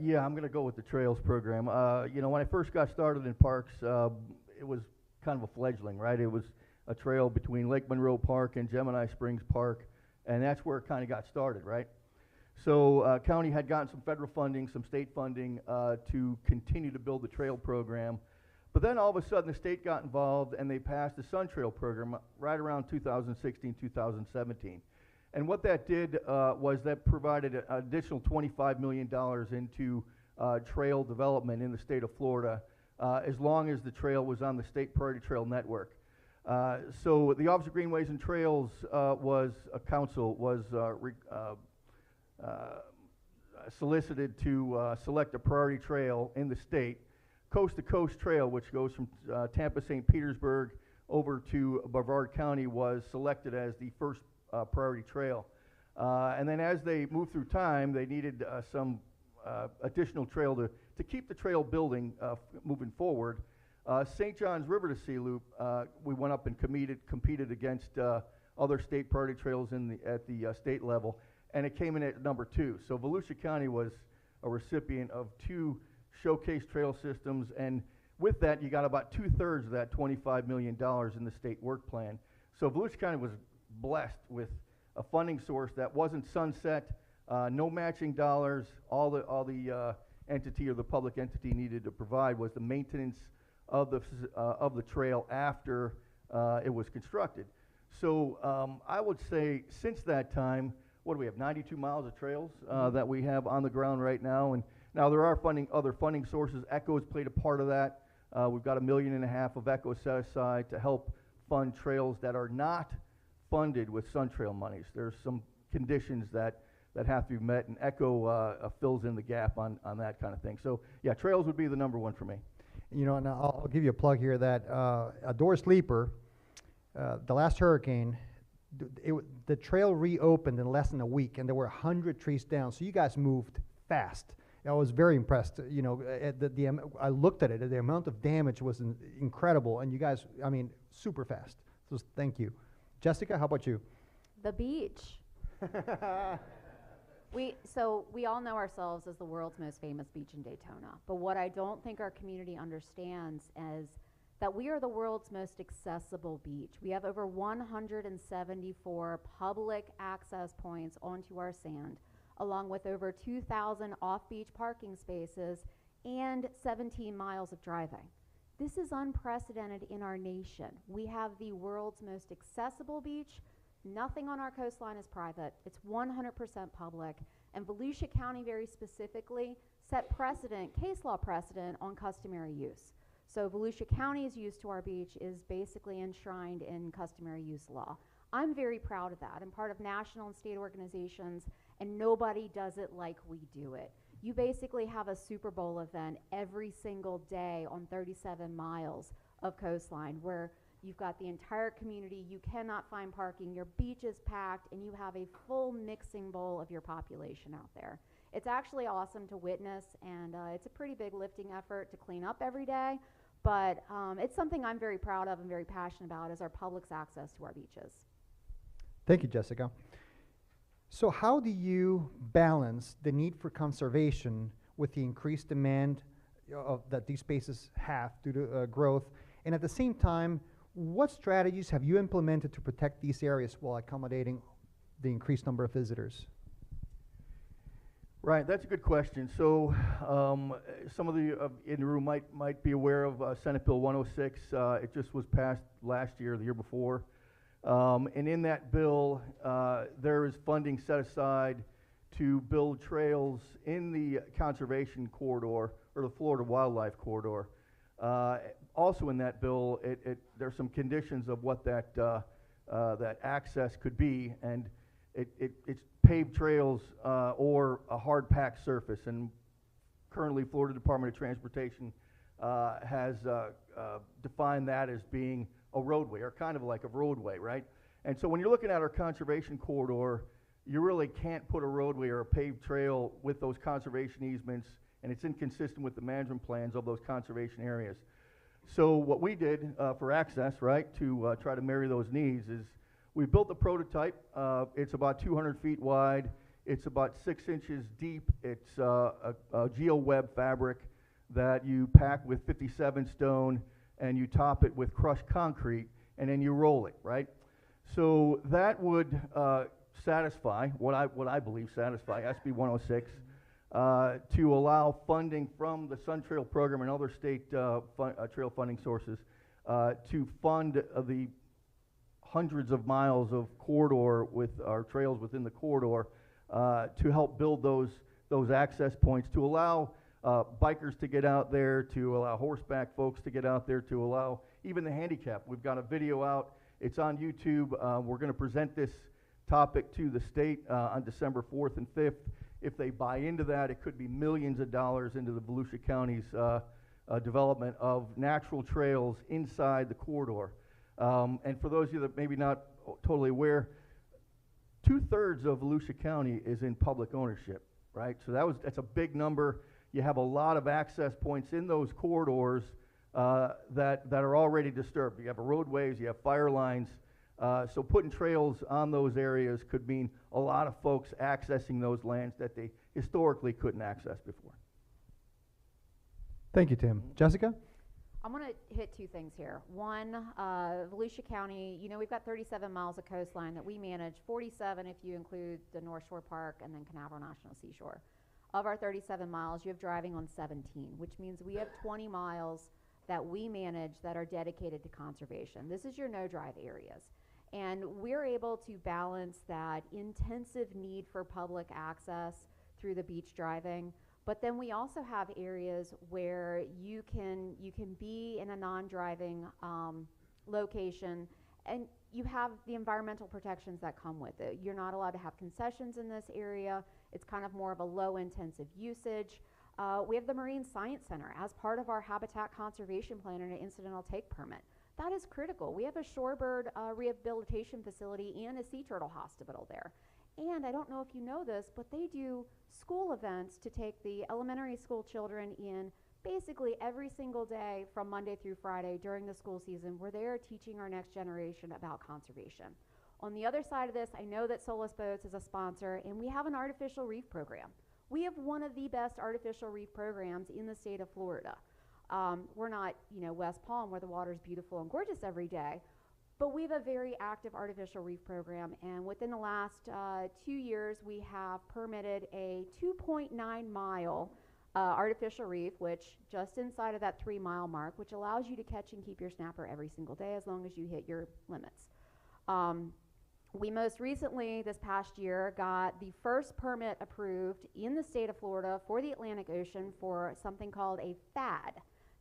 yeah, I'm going to go with the trails program. When I first got started in parks, it was kind of a fledgling, right? It was a trail between Lake Monroe Park and Gemini Springs Park, and that's where it kind of got started, right? So county had gotten some federal funding, some state funding to continue to build the trail program. But then all of a sudden the state got involved and they passed the Sun Trail program right around 2016, 2017. And what that did was that provided an additional $25 million into trail development in the state of Florida, as long as the trail was on the state priority trail network. So the Office of Greenways and Trails was solicited to select a priority trail in the state. Coast to Coast Trail, which goes from Tampa, St. Petersburg over to Brevard County, was selected as the first priority trail. And then as they moved through time, they needed some additional trail to keep the trail building moving forward. St. John's River to Sea Loop, we went up and competed against other state priority trails at the state level, and it came in at number 2. So Volusia County was a recipient of 2 showcase trail systems, and with that, you got about 2/3 of that $25 million in the state work plan. So Volusia County was blessed with a funding source that wasn't sunset, no matching dollars. All the entity or the public entity needed to provide was the maintenance of the trail after it was constructed. So I would say since that time, what do we have, 92 miles of trails that we have on the ground right now. And now there are other funding sources. ECHO's played a part of that. We've got $1.5 million of ECHO set aside to help fund trails that are not funded with Sun Trail monies. There's some conditions that have to be met, and ECHO fills in the gap on that kind of thing. So yeah, trails would be the number 1 for me. And I'll give you a plug here that a door sleeper, the last hurricane, the trail reopened in less than a week, and there were 100 trees down. So you guys moved fast. I was very impressed. You know, at I looked at it. The amount of damage was incredible, and you guys, I mean, super fast. So thank you, Jessica. How about you? The beach. We all know ourselves as the world's most famous beach in Daytona, but what I don't think our community understands is that we are the world's most accessible beach. We have over 174 public access points onto our sand, along with over 2,000 off-beach parking spaces and 17 miles of driving. This is unprecedented in our nation. We have the world's most accessible beach. Nothing on our coastline is private. It's 100% public. And Volusia County very specifically set case law precedent on customary use. So Volusia County's use to our beach is basically enshrined in customary use law. I'm very proud of that. I'm part of national and state organizations, and nobody does it like we do it. You basically have a Super Bowl event every single day on 37 miles of coastline where you've got the entire community, you cannot find parking, your beach is packed, and you have a full mixing bowl of your population out there. It's actually awesome to witness, and it's a pretty big lifting effort to clean up every day, but it's something I'm very proud of and very passionate about, is our public's access to our beaches. Thank you, Jessica. So how do you balance the need for conservation with the increased demand that these spaces have due to growth, and at the same time, what strategies have you implemented to protect these areas while accommodating the increased number of visitors? Right, that's a good question. So some of the in the room might be aware of Senate Bill 106. It just was passed last year, the year before. And in that bill, there is funding set aside to build trails in the conservation corridor, or the Florida Wildlife Corridor. Also in that bill, there's some conditions of what that access could be, and it's paved trails or a hard packed surface. And currently, Florida Department of Transportation has defined that as being a roadway, or kind of like a roadway, right? And so when you're looking at our conservation corridor, you really can't put a roadway or a paved trail with those conservation easements, and it's inconsistent with the management plans of those conservation areas. So what we did for access, right, to try to marry those needs is we built a prototype. It's about 200 feet wide. It's about 6 inches deep. It's a geo-web fabric that you pack with 57 stone, and you top it with crushed concrete, and then you roll it, right? So that would satisfy, what I believe satisfy SB 106, to allow funding from the Sun Trail program and other state trail funding sources to fund the hundreds of miles of corridor with our trails within the corridor to help build those access points, to allow bikers to get out there, to allow horseback folks to get out there, to allow even the handicapped. We've got a video out. It's on YouTube. We're going to present this topic to the state on December 4th and 5th. If they buy into that, it could be millions of dollars into the Volusia County's development of natural trails inside the corridor. And for those of you that maybe not totally aware, 2/3 of Volusia County is in public ownership, right? So that's a big number. You have a lot of access points in those corridors that are already disturbed. You have roadways, you have fire lines. So putting trails on those areas could mean a lot of folks accessing those lands that they historically couldn't access before. Thank you, Tim. Jessica? I'm going to hit two things here. One, Volusia County, you know, we've got 37 miles of coastline that we manage, 47 if you include the North Shore Park and then Canaveral National Seashore. Of our 37 miles, you have driving on 17, which means we have 20 miles that we manage that are dedicated to conservation. This is your no-drive areas. And we're able to balance that intensive need for public access through the beach driving. But then we also have areas where you can be in a non-driving location, and you have the environmental protections that come with it. You're not allowed to have concessions in this area. It's kind of more of a low-intensive usage. We have the Marine Science Center as part of our habitat conservation plan and an incidental take permit. That is critical. We have a shorebird rehabilitation facility and a sea turtle hospital there. And I don't know if you know this, but they do school events to take the elementary school children in basically every single day from Monday through Friday during the school season, where they are teaching our next generation about conservation. On the other side of this, I know that Solus Boats is a sponsor, and we have an artificial reef program. We have one of the best artificial reef programs in the state of Florida. We're not, West Palm, where the water's beautiful and gorgeous every day, but we have a very active artificial reef program, and within the last 2 years, we have permitted a 2.9-mile artificial reef, which just inside of that 3-mile mark, which allows you to catch and keep your snapper every single day as long as you hit your limits. We most recently, this past year, got the first permit approved in the state of Florida for the Atlantic Ocean for something called a FAD.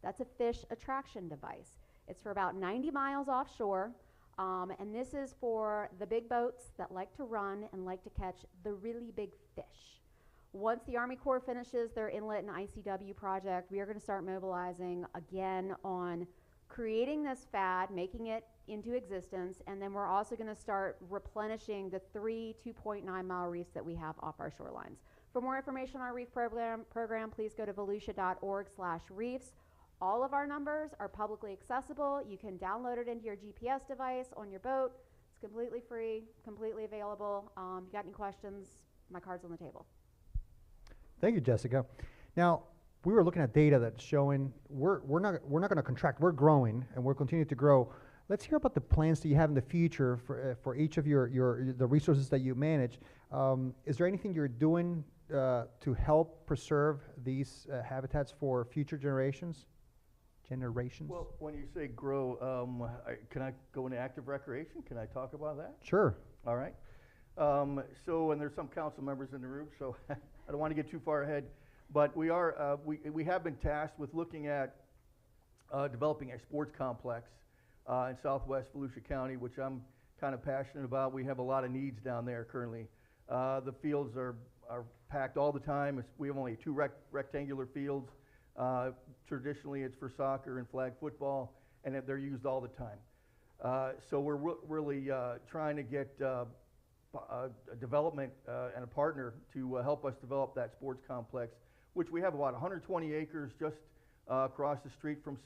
That's a fish attraction device. It's for about 90 miles offshore, and this is for the big boats that like to run and like to catch the really big fish. Once the Army Corps finishes their inlet and ICW project, we are going to start mobilizing again on creating this FAD, making it into existence, and then we're also going to start replenishing the 3 2.9-mile reefs that we have off our shorelines. For more information on our reef program, please go to volusia.org/reefs. All of our numbers are publicly accessible. You can download it into your GPS device on your boat. It's completely free, completely available. If you got any questions, my card's on the table. Thank you, Jessica. Now, we were looking at data that's showing we're not going to contract. We're growing, and we're continuing to grow. Let's hear about the plans that you have in the future for each of the resources that you manage. Is there anything you're doing to help preserve these habitats for future generations? Well, when you say grow, can I go into active recreation? Can I talk about that? Sure. All right. And there's some council members in the room, so I don't want to get too far ahead. But we have been tasked with looking at developing a sports complex in southwest Volusia County, which I'm kind of passionate about. We have a lot of needs down there currently. The fields are packed all the time. We have only 2 rectangular fields. Traditionally, it's for soccer and flag football, and they're used all the time. So we're really trying to get a development and a partner to help us develop that sports complex, which we have about 120 acres just across the street from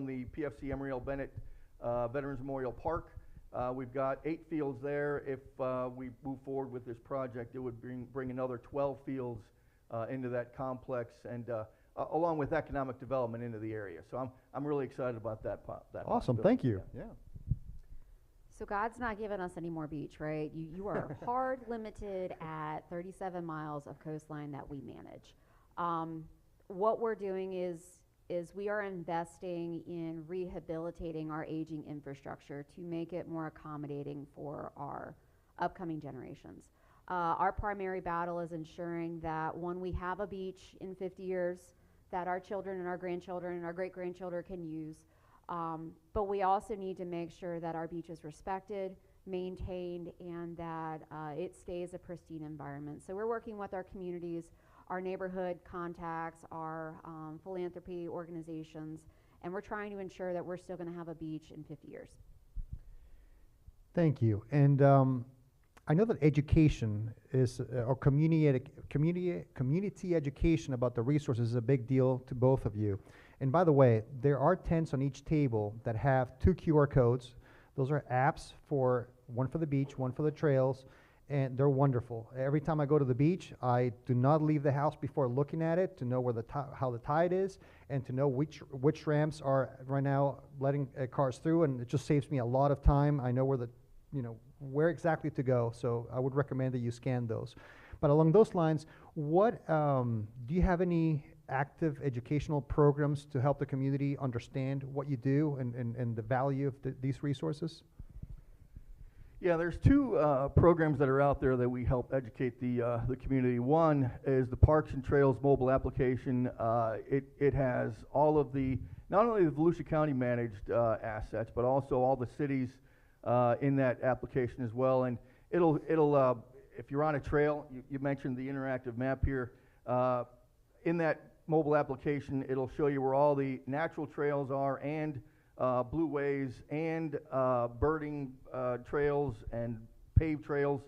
the PFC Emery Bennett Veterans Memorial Park. We've got 8 fields there. If we move forward with this project, it would bring another 12 fields into that complex, and along with economic development into the area. So I'm really excited about that. Awesome, thank you. Yeah. So God's not giving us any more beach, right? You are hard limited at 37 miles of coastline that we manage. What we're doing is we are investing in rehabilitating our aging infrastructure to make it more accommodating for our upcoming generations. Our primary battle is ensuring that when we have a beach in 50 years, that our children and our grandchildren and our great-grandchildren can use. But we also need to make sure that our beach is respected, maintained, and that it stays a pristine environment. So we're working with our communities, our neighborhood contacts, our philanthropy organizations, and we're trying to ensure that we're still going to have a beach in 50 years. Thank you. And I know that education is, or community education about the resources is a big deal to both of you. And by the way, there are tents on each table that have 2 QR codes. Those are apps, one for the beach, one for the trails, and they're wonderful. Every time I go to the beach, I do not leave the house before looking at it to know where how the tide is, and to know which ramps are right now letting cars through, and it just saves me a lot of time. I know where exactly to go, so I would recommend that you scan those. But along those lines, what do you have any active educational programs to help the community understand what you do and the value of these resources? Yeah, there's 2 programs that are out there that we help educate the community. One is the Parks and Trails mobile application. It has all of not only the Volusia County managed assets, but also all the cities in that application as well. And it'll if you're on a trail, you mentioned the interactive map here. In that mobile application, it'll show you where all the natural trails are, and blue ways, and birding trails and paved trails.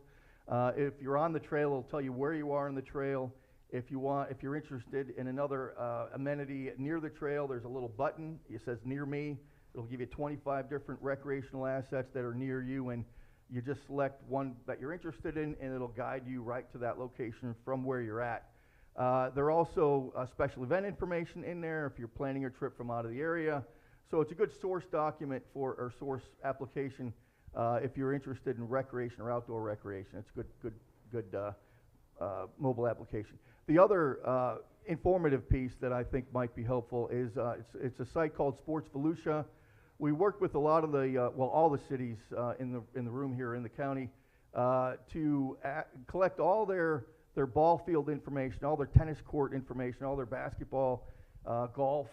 If you're on the trail, it'll tell you where you are on the trail. If you're interested in another amenity near the trail, there's a little button. It says Near Me. It'll give you 25 different recreational assets that are near you, and you just select one that you're interested in, and it'll guide you right to that location from where you're at. There are also special event information in there if you're planning your trip from out of the area. So it's a good source document or source application if you're interested in recreation or outdoor recreation. It's good mobile application. The other informative piece that I think might be helpful is it's a site called Sports Volusia. We worked with a lot of the, all the cities in the room here in the county to collect all their ball field information, all their tennis court information, all their basketball, golf,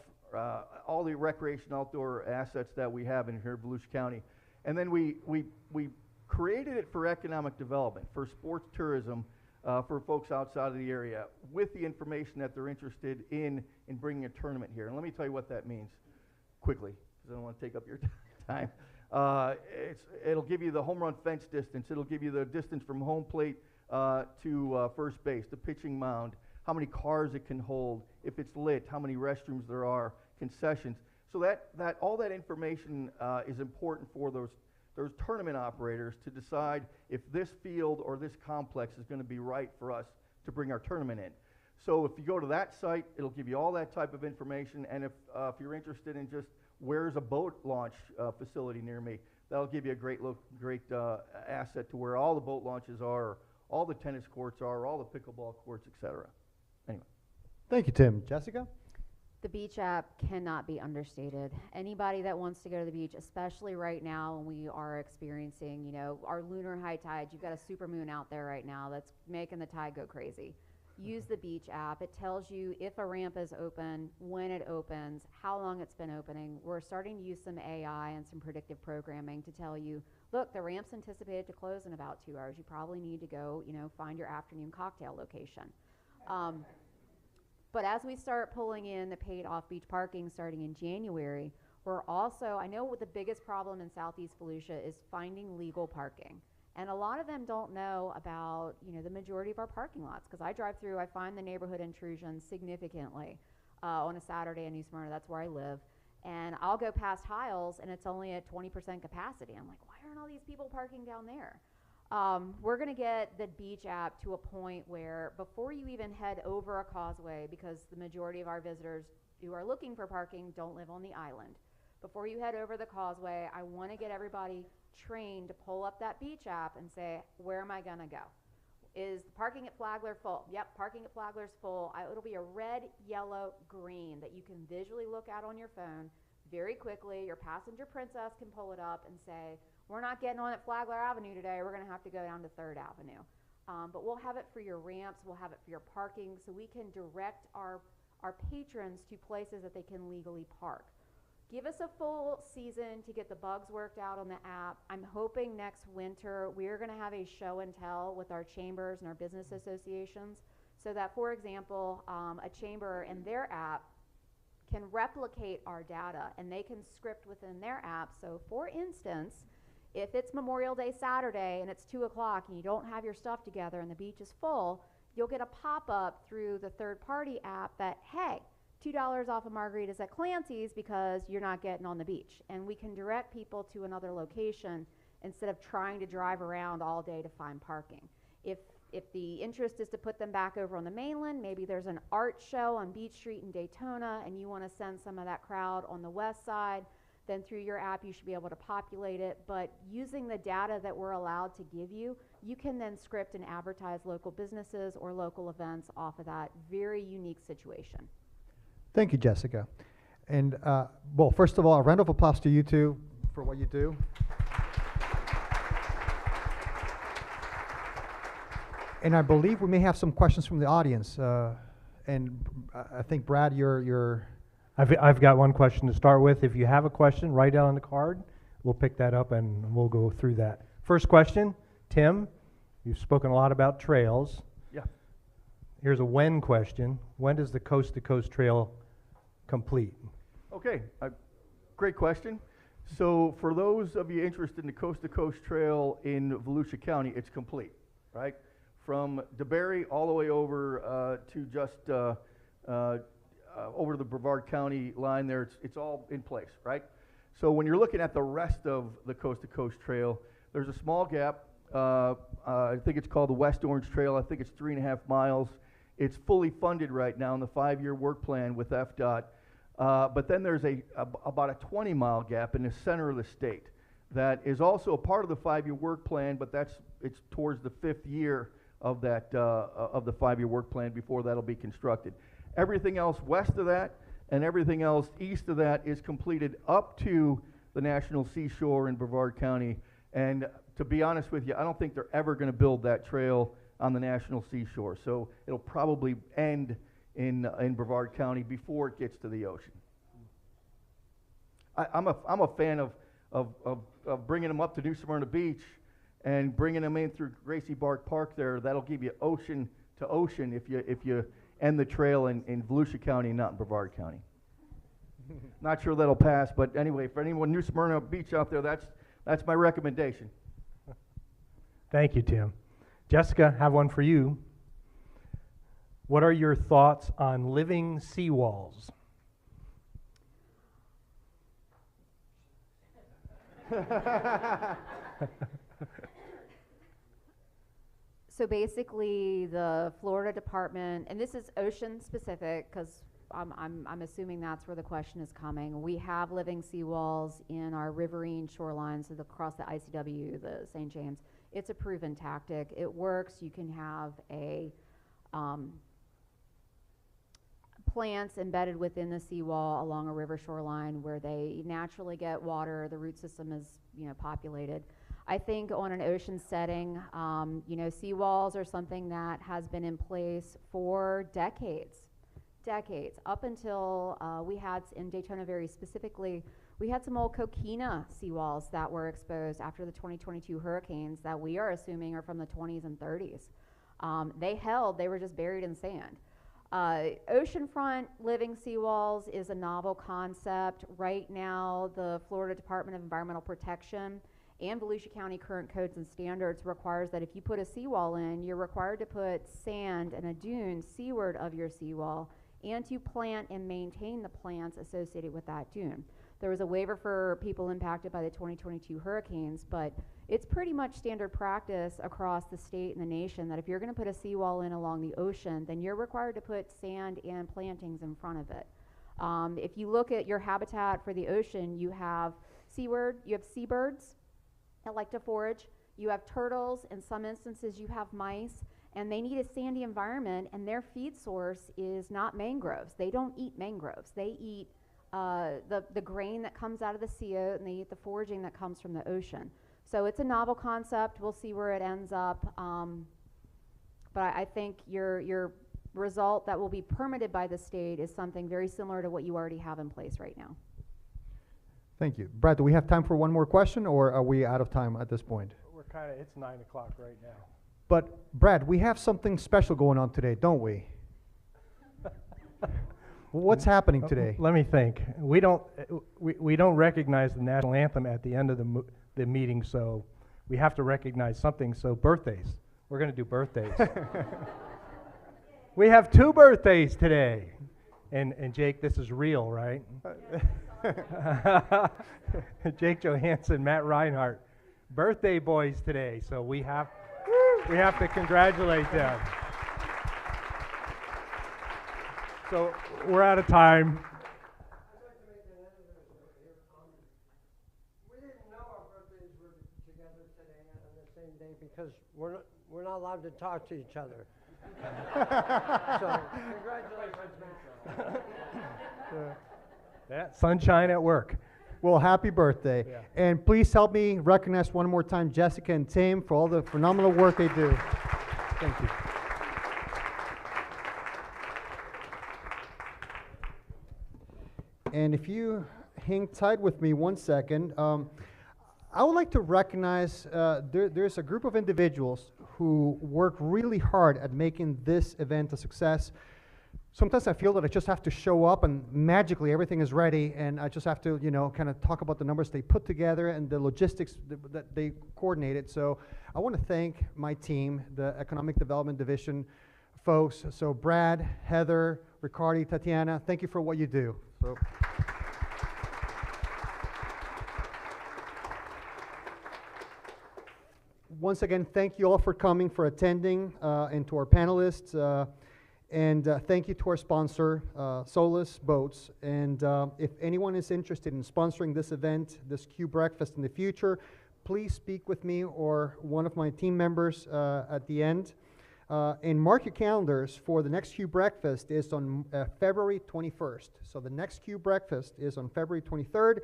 all the recreation outdoor assets that we have in here in Volusia County. And then we created it for economic development, for sports tourism, for folks outside of the area with the information that they're interested in bringing a tournament here. And let me tell you what that means quickly, because I don't want to take up your time. It'll give you the home run fence distance. It'll give you the distance from home plate to first base, the pitching mound, how many cars it can hold, if it's lit, how many restrooms there are, concessions. So that all that information is important for those tournament operators to decide if this field or this complex is going to be right for us to bring our tournament in. So if you go to that site, it'll give you all that type of information, and if you're interested in just where's a boat launch facility near me, that'll give you a great asset to where all the boat launches are, or all the tennis courts are, all the pickleball courts, etc. Anyway. Thank you, Tim. Jessica? The beach app cannot be understated. Anybody that wants to go to the beach, especially right now when we are experiencing, our lunar high tide, you've got a super moon out there right now that's making the tide go crazy. Use the beach app. It tells you if a ramp is open, when it opens, how long it's been opening. We're starting to use some AI and some predictive programming to tell you, look, the ramp's anticipated to close in about 2 hours. You probably need to go, find your afternoon cocktail location. But as we start pulling in the paid off-beach parking starting in January, we're also, I know what the biggest problem in Southeast Volusia is finding legal parking. And a lot of them don't know about, the majority of our parking lots. Because I drive through, I find the neighborhood intrusion significantly on a Saturday in New Smyrna. That's where I live. And I'll go past Hiles, and it's only at 20% capacity. I'm like, why aren't all these people parking down there? We're going to get the beach app to a point where before you even head over a causeway, because the majority of our visitors who are looking for parking don't live on the island, before you head over the causeway, I want to get everybody trained to pull up that beach app and say, where am I going to go? Is the parking at Flagler full? Yep, parking at Flagler's full. It'll be a red, yellow, green that you can visually look at on your phone very quickly. Your passenger princess can pull it up and say, we're not getting on at Flagler Avenue today. We're going to have to go down to 3rd Avenue. But we'll have it for your ramps. We'll have it for your parking, so we can direct our patrons to places that they can legally park. Give us a full season to get the bugs worked out on the app. I'm hoping next winter we're going to have a show and tell with our chambers and our business associations, so that, for example, a chamber in their app can replicate our data, and they can script within their app. So, for instance, if it's Memorial Day Saturday and it's 2 o'clock and you don't have your stuff together and the beach is full, you'll get a pop-up through the third-party app that, hey, $2 off of margaritas at Clancy's because you're not getting on the beach. And we can direct people to another location instead of trying to drive around all day to find parking. If the interest is to put them back over on the mainland, maybe there's an art show on Beach Street in Daytona and you want to send some of that crowd on the west side, then through your app you should be able to populate it. But using the data that we're allowed to give you, you can then script and advertise local businesses or local events off of that very unique situation. Thank you, Jessica. And well, first of all, a round of applause to you two for what you do. And I believe we may have some questions from the audience. And I think, Brad, you're I've got one question to start with. If you have a question, write down on the card. We'll pick that up and we'll go through that. First question, Tim, you've spoken a lot about trails. Yeah. Here's a when question. When does the Coast to Coast Trail complete? Okay, great question. So for those of you interested in the Coast to Coast Trail in Volusia County, it's complete. right? From DeBerry all the way over to just over to the Brevard County line there, it's all in place, right? So when you're looking at the rest of the Coast to Coast Trail, there's a small gap. I think it's called the West Orange Trail. I think it's 3.5 miles. It's fully funded right now in the 5-year work plan with FDOT. But then there's about a 20-mile gap in the center of the state that is also a part of the 5-year work plan, but it's towards the 5th year of that of the 5-year work plan before that'll be constructed. Everything else west of that and everything else east of that is completed up to the National Seashore in Brevard County. And to be honest with you, I don't think they're ever going to build that trail on the National Seashore. So it'll probably end in Brevard County before it gets to the ocean. I'm a fan of bringing them up to New Smyrna Beach and bringing them in through Gracie Bark Park there. That'll give you ocean to ocean if you end the trail in Volusia County, not in Brevard County. Not sure that'll pass, but anyway, for anyone New Smyrna Beach out there, that's my recommendation. Thank you, Tim. Jessica, have one for you. What are your thoughts on living seawalls? So basically, the Florida Department, and this is ocean specific, because I'm assuming that's where the question is coming. We have living seawalls in our riverine shorelines across the ICW, the St. James. It's a proven tactic. It works. You can have plants embedded within the seawall along a river shoreline where they naturally get water. The root system is, populated. I think on an ocean setting, seawalls are something that has been in place for decades, up until we had, in Daytona very specifically, we had some old coquina seawalls that were exposed after the 2022 hurricanes that we are assuming are from the 20s and 30s. They were just buried in sand. Oceanfront living seawalls is a novel concept. Right now, the Florida Department of Environmental Protection and Volusia County current codes and standards requires that if you put a seawall in, you're required to put sand and a dune seaward of your seawall and to plant and maintain the plants associated with that dune. There was a waiver for people impacted by the 2022 hurricanes, but it's pretty much standard practice across the state and the nation that if you're going to put a seawall in along the ocean, then you're required to put sand and plantings in front of it. If you look at your habitat for the ocean, you have seabirds that like to forage, you have turtles, in some instances you have mice, and they need a sandy environment, and their feed source is not mangroves. They don't eat mangroves. They eat the grain that comes out of the sea oat, and they eat the foraging that comes from the ocean. So it's a novel concept. We'll see where it ends up. But I think your result that will be permitted by the state is something very similar to what you already have in place right now. Thank you. Brad, do we have time for one more question, or are we out of time at this point? It's 9 o'clock right now. But Brad, we have something special going on today, don't we? What's happening today? Let me think. We don't recognize the national anthem at the end of the meeting, so we have to recognize something. So birthdays. We're going to do birthdays. We have 2 birthdays today. And Jake, this is real, right? Jake Johansson, Matt Reinhardt, birthday boys today. So we have to congratulate them. So we're out of time. We didn't know our birthdays were together today on the same day because we're not allowed to talk to each other. So congratulations, Matt. Yeah, sunshine at work. Well, happy birthday. Yeah. And please help me recognize one more time Jessica and Tim for all the phenomenal work they do. Thank you. And if you hang tight with me one second, I would like to recognize there's a group of individuals who work really hard at making this event a success. sometimes I feel that I just have to show up and magically everything is ready, and I just have to, kind of talk about the numbers they put together and the logistics that they coordinated. So I want to thank my team, the Economic Development Division folks. So Brad, Heather, Ricardi, Tatiana, thank you for what you do. So. Once again, thank you all for coming, for attending, and to our panelists. And thank you to our sponsor, Solus Boats. And if anyone is interested in sponsoring this event, this Q Breakfast in the future, please speak with me or one of my team members at the end. And mark your calendars for the next Q Breakfast is on February 21st. So the next Q Breakfast is on February 23rd.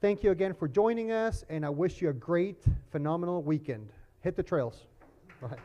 Thank you again for joining us, and I wish you a great, phenomenal weekend. Hit the trails. Bye.